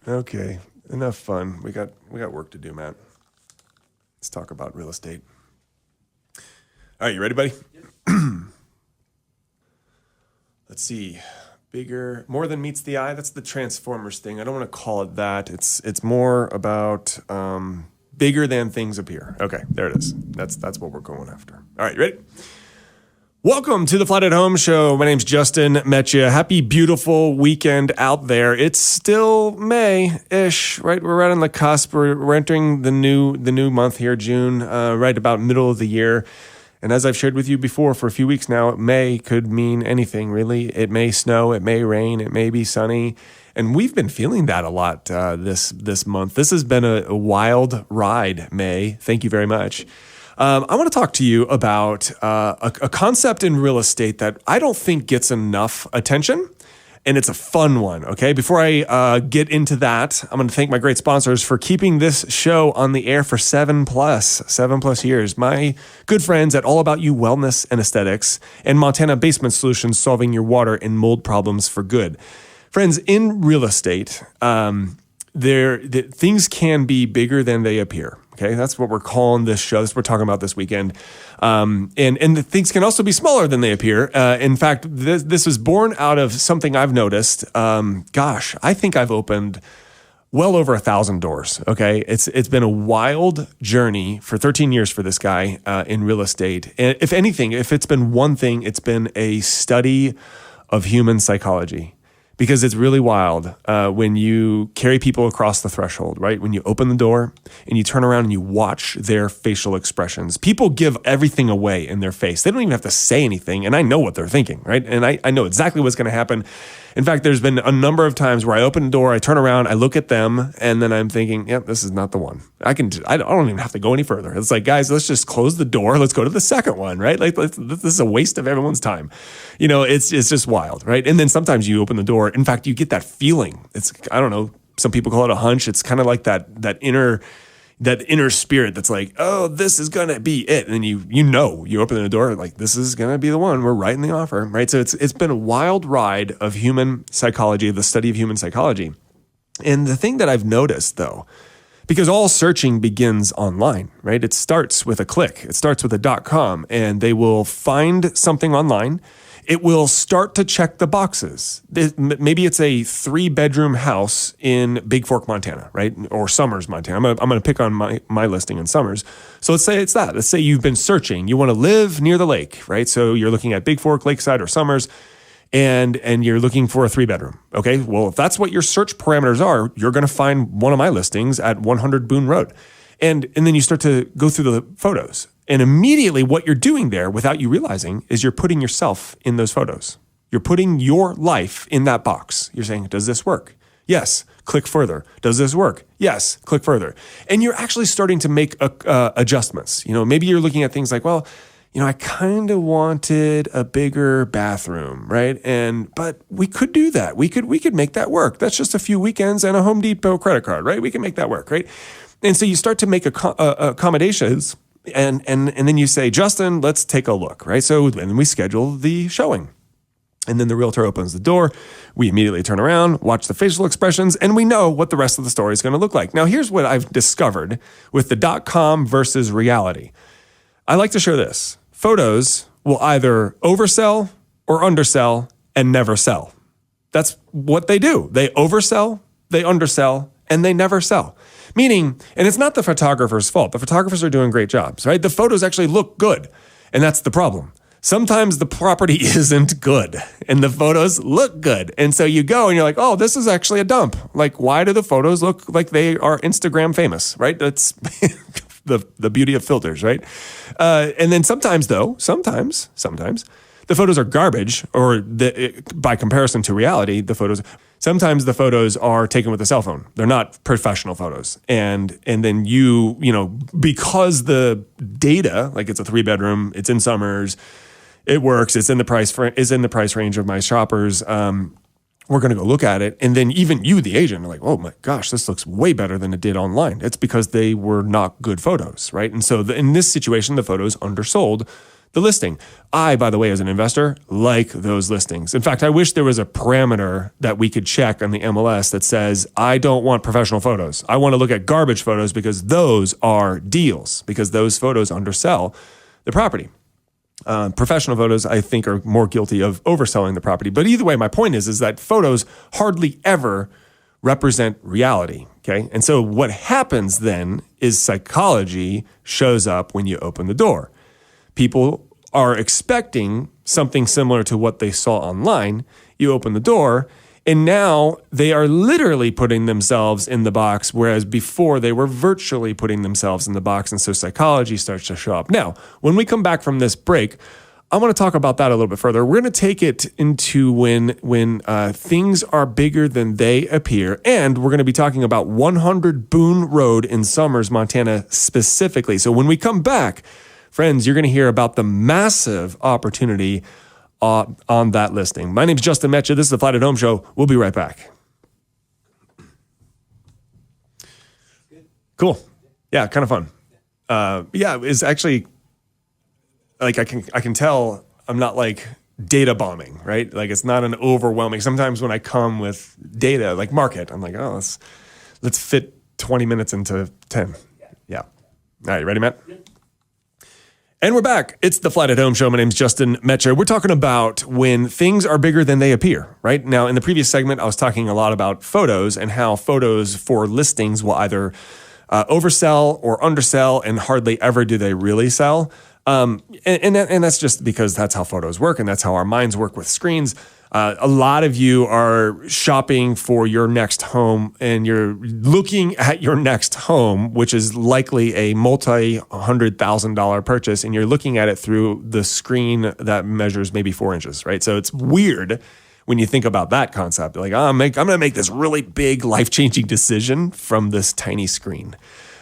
Okay, enough fun. We got work to do, Matt. Let's talk about real estate. All right, you ready, buddy? Yep. Let's see. Bigger, more than meets the eye. That's the Transformers thing. I don't want to call it that. It's more about bigger than things appear. Okay, there it is. That's what we're going after. All right, you ready? Welcome to the Flathead Home Show. My name's Justin Meccia. Happy, beautiful weekend out there. It's still May-ish, right? We're right on the cusp. We're entering the new month here, June, right about middle of the year. And as I've shared with you before for a few weeks now, May could mean anything, really. It may snow, it may rain, it may be sunny. And we've been feeling that a lot this month. This has been a wild ride, May. Thank you very much. I want to talk to you about a concept in real estate that I don't think gets enough attention, and it's a fun one, okay? Before I get into that, I'm going to thank my great sponsors for keeping this show on the air for 7+ years. My good friends at All About You Wellness and Aesthetics and Montana Basement Solutions, solving your water and mold problems for good. Friends, in real estate, things can be bigger than they appear. Okay, that's what we're calling this show. That's what we're talking about this weekend. And the things can also be smaller than they appear. In fact, this was born out of something I've noticed. I think I've opened well over 1,000 doors. Okay, it's been a wild journey for 13 years for this guy in real estate. And if anything, if it's been one thing, it's been a study of human psychology. Because it's really wild when you carry people across the threshold, right? When you open the door and you turn around and you watch their facial expressions. People give everything away in their face. They don't even have to say anything, and I know what they're thinking, right? And I know exactly what's going to happen. In fact, there's been a number of times where I open the door, I turn around, I look at them, and then I'm thinking, yep, this is not the one. I don't even have to go any further. It's like, guys, let's just close the door. Let's go to the second one, right? Like, this is a waste of everyone's time. You know, it's just wild, right? And then sometimes you open the door. In fact, you get that feeling. It's, I don't know, some people call it a hunch. It's kind of like that inner spirit that's like, oh, this is going to be it. And then you open the door, like, this is going to be the one. We're writing the offer, right? So it's been a wild ride of human psychology, the study of human psychology. And the thing that I've noticed, though, because all searching begins online, right? It starts with a click. It starts with a .com, and they will find something online. It will start to check the boxes. Maybe it's a 3-bedroom house in Big Fork, Montana, right? Or Summers, Montana. I'm going to pick on my listing in Summers. So let's say it's that. Let's say you've been searching. You want to live near the lake, right? So you're looking at Big Fork, Lakeside, or Summers, and you're looking for a 3-bedroom. Okay, well, if that's what your search parameters are, you're going to find one of my listings at 100 Boon Road. And then you start to go through the photos. And immediately what you're doing there without you realizing is you're putting yourself in those photos. You're putting your life in that box. You're saying, does this work? Yes. Click further. Does this work? Yes. Click further. And you're actually starting to make adjustments. You know, maybe you're looking at things like, well, you know, I kind of wanted a bigger bathroom, right? But we could do that. We could make that work. That's just a few weekends and a Home Depot credit card, right? We can make that work, right? And so you start to make accommodations. And then you say, Justin, let's take a look, right? So then we schedule the showing. And then the realtor opens the door. We immediately turn around, watch the facial expressions, and we know what the rest of the story is going to look like. Now, here's what I've discovered with the .com versus reality. I like to share this. Photos will either oversell or undersell and never sell. That's what they do. They oversell, they undersell, and they never sell. Meaning, and it's not the photographer's fault. The photographers are doing great jobs, right? The photos actually look good, and that's the problem. Sometimes the property isn't good, and the photos look good. And so you go and you're like, oh, this is actually a dump. Like, why do the photos look like they are Instagram famous, right? That's the beauty of filters, right? And then sometimes, the photos are garbage, or by comparison to reality, sometimes the photos are taken with a cell phone. They're not professional photos. And then you know, because the data, like it's a 3-bedroom, it's in Summers, it works, it's in the price range of my shoppers, we're going to go look at it. And then even you, the agent, are like, oh my gosh, this looks way better than it did online. It's because they were not good photos, right? And so in this situation, the photos undersold the listing. I, by the way, as an investor, like those listings. In fact, I wish there was a parameter that we could check on the MLS that says, I don't want professional photos. I want to look at garbage photos because those are deals, because those photos undersell the property. Professional photos, I think, are more guilty of overselling the property. But either way, my point is that photos hardly ever represent reality, okay? And so what happens then is psychology shows up when you open the door. People are expecting something similar to what they saw online. You open the door, and now they are literally putting themselves in the box, whereas before they were virtually putting themselves in the box, and so psychology starts to show up. Now, when we come back from this break, I want to talk about that a little bit further. We're going to take it into when things are bigger than they appear, and we're going to be talking about 100 Boon Road in Somers, Montana specifically. So when we come back, friends, you're going to hear about the massive opportunity on that listing. My name is Justin Meccia. This is the Flathead Home Show. We'll be right back. Cool. Yeah, kind of fun. Yeah, it's actually like I can tell I'm not like data bombing, right? Like it's not an overwhelming. Sometimes when I come with data, like market, I'm like, oh, let's fit 20 minutes into 10. Yeah. All right, you ready, Matt? Yeah. And we're back. It's the Flathead Home Show. My name's Justin Meccia. We're talking about when things are bigger than they appear, right? Now, in the previous segment, I was talking a lot about photos and how photos for listings will either oversell or undersell, and hardly ever do they really sell. And that's just because that's how photos work, and that's how our minds work with screens. A lot of you are shopping for your next home, and you're looking at your next home, which is likely a multi-$100,000 purchase, and you're looking at it through the screen that measures maybe 4 inches, right? So it's weird when you think about that concept. Like, I'm going to make this really big, life-changing decision from this tiny screen.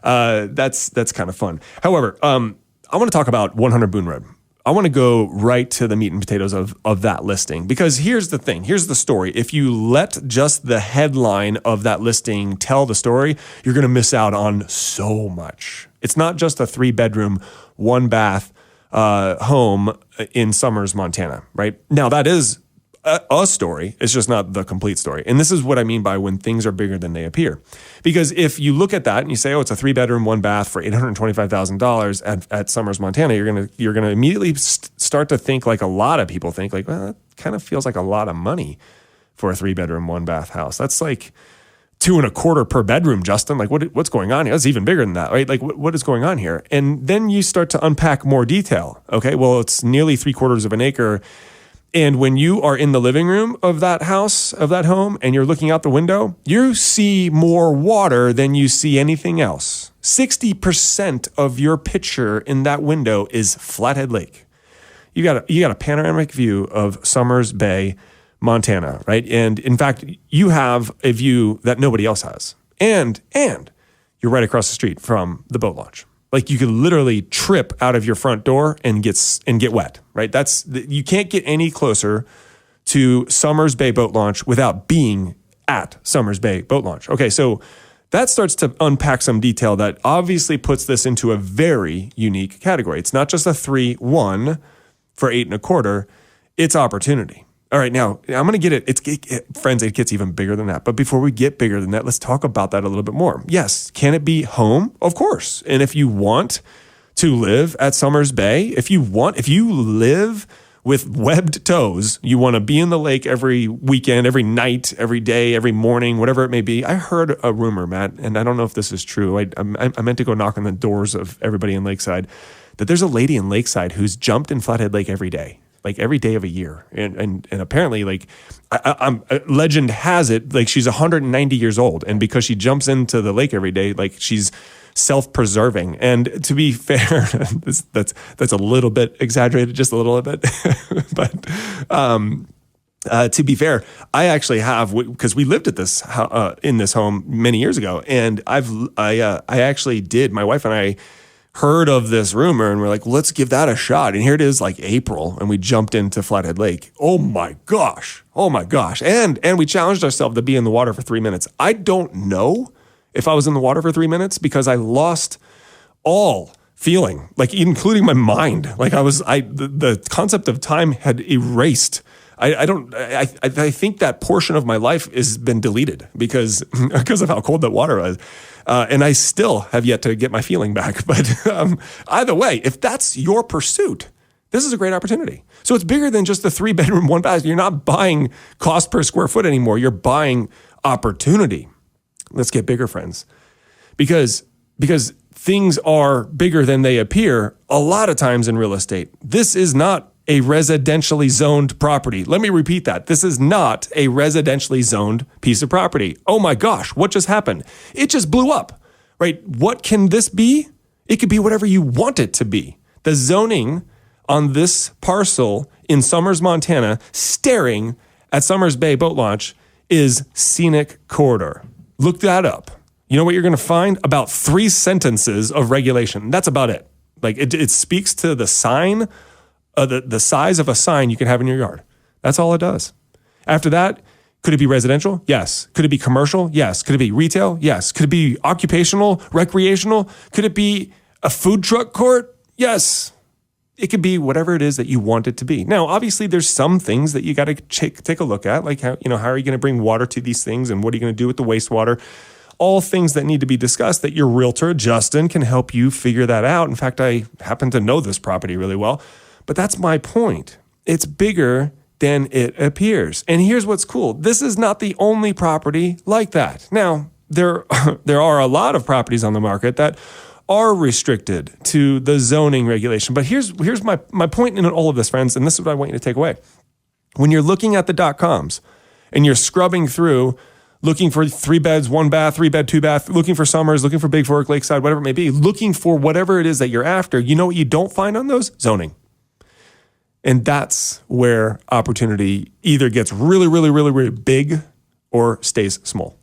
That's kind of fun. However, I want to talk about 100 Boon Road. I want to go right to the meat and potatoes of that listing, because here's the thing. Here's the story. If you let just the headline of that listing tell the story, you're going to miss out on so much. It's not just a 3-bedroom, 1-bath home in Somers, Montana, right? Now, that is a story. It's just not the complete story. And this is what I mean by when things are bigger than they appear. Because if you look at that and you say, oh, it's a 3-bedroom, 1-bath for $825,000 at Somers, Montana, you're gonna immediately start to think like a lot of people think, like, well, that kind of feels like a lot of money for a 3-bedroom, 1-bath house. That's like $2.25 per bedroom, Justin. Like, what's going on here? That's even bigger than that, right? Like, what is going on here? And then you start to unpack more detail. Okay, well, it's nearly 3/4 of an acre. And when you are in the living room of that house, of that home, and you're looking out the window, you see more water than you see anything else. 60% of your picture in that window is Flathead Lake. You got a panoramic view of Somers Bay, Montana, right? And in fact, you have a view that nobody else has. And you're right across the street from the boat launch. Like, you could literally trip out of your front door and get wet, right? You can't get any closer to Somers Bay Boat Launch without being at Somers Bay Boat Launch. Okay, so that starts to unpack some detail that obviously puts this into a very unique category. It's not just a 3-1 for 8.25, it's opportunity. All right, now I'm going to get it. Friends, it gets even bigger than that. But before we get bigger than that, let's talk about that a little bit more. Yes, can it be home? Of course. And if you want to live at Somers Bay, if you live with webbed toes, you want to be in the lake every weekend, every night, every day, every morning, whatever it may be. I heard a rumor, Matt, and I don't know if this is true. I meant to go knock on the doors of everybody in Lakeside, that there's a lady in Lakeside who's jumped in Flathead Lake every day. Like every day of a year. And apparently, like, legend has it, like, she's 190 years old. And because she jumps into the lake every day, like, she's self-preserving. And to be fair, that's a little bit exaggerated, just a little bit. But to be fair, I actually have, because we lived at this in this home many years ago. And I actually did, my wife and I heard of this rumor and we're like, let's give that a shot. And here it is, like April, and we jumped into Flathead Lake. Oh my gosh. And we challenged ourselves to be in the water for 3 minutes. I don't know if I was in the water for 3 minutes because I lost all feeling, like including my mind. Like the concept of time had erased. I think that portion of my life has been deleted because of how cold that water was. And I still have yet to get my feeling back. But either way, if that's your pursuit, this is a great opportunity. So it's bigger than just the 3-bedroom, 1-bath. You're not buying cost per square foot anymore. You're buying opportunity. Let's get bigger, friends. Because things are bigger than they appear a lot of times in real estate. This is not a residentially zoned property. Let me repeat that. This is not a residentially zoned piece of property. Oh my gosh, what just happened? It just blew up, right? What can this be? It could be whatever you want it to be. The zoning on this parcel in Summers, Montana, staring at Summers Bay Boat Launch is scenic corridor. Look that up. You know what you're going to find? About 3 sentences of regulation. That's about it. Like it speaks to the sign, the size of a sign you can have in your yard. That's all it does. After that, could it be residential? Yes. Could it be commercial? Yes. Could it be retail? Yes. Could it be occupational, recreational? Could it be a food truck court? Yes. It could be whatever it is that you want it to be. Now, obviously, there's some things that you got to take a look at, like how are you going to bring water to these things, and what are you going to do with the wastewater? All things that need to be discussed that your realtor, Justin, can help you figure that out. In fact, I happen to know this property really well, but that's my point. It's bigger than it appears. And here's what's cool. This is not the only property like that. Now, there are a lot of properties on the market that are restricted to the zoning regulation. But here's my point in all of this, friends, and this is what I want you to take away. When you're looking at the .coms and you're scrubbing through, looking for 3 beds, 1 bath, 3 bed, 2 bath, looking for Summers, looking for Big Fork, Lakeside, whatever it may be, looking for whatever it is that you're after, you know what you don't find on those? Zoning. And that's where opportunity either gets really, really, really, really big or stays small.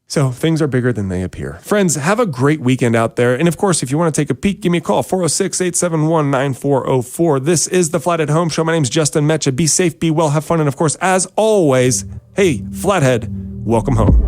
So things are bigger than they appear. Friends, have a great weekend out there. And of course, if you want to take a peek, give me a call, 406-871-9404. This is the Flathead Home Show. My name is Justin Meccia. Be safe, be well, have fun. And of course, as always, hey, Flathead, welcome home.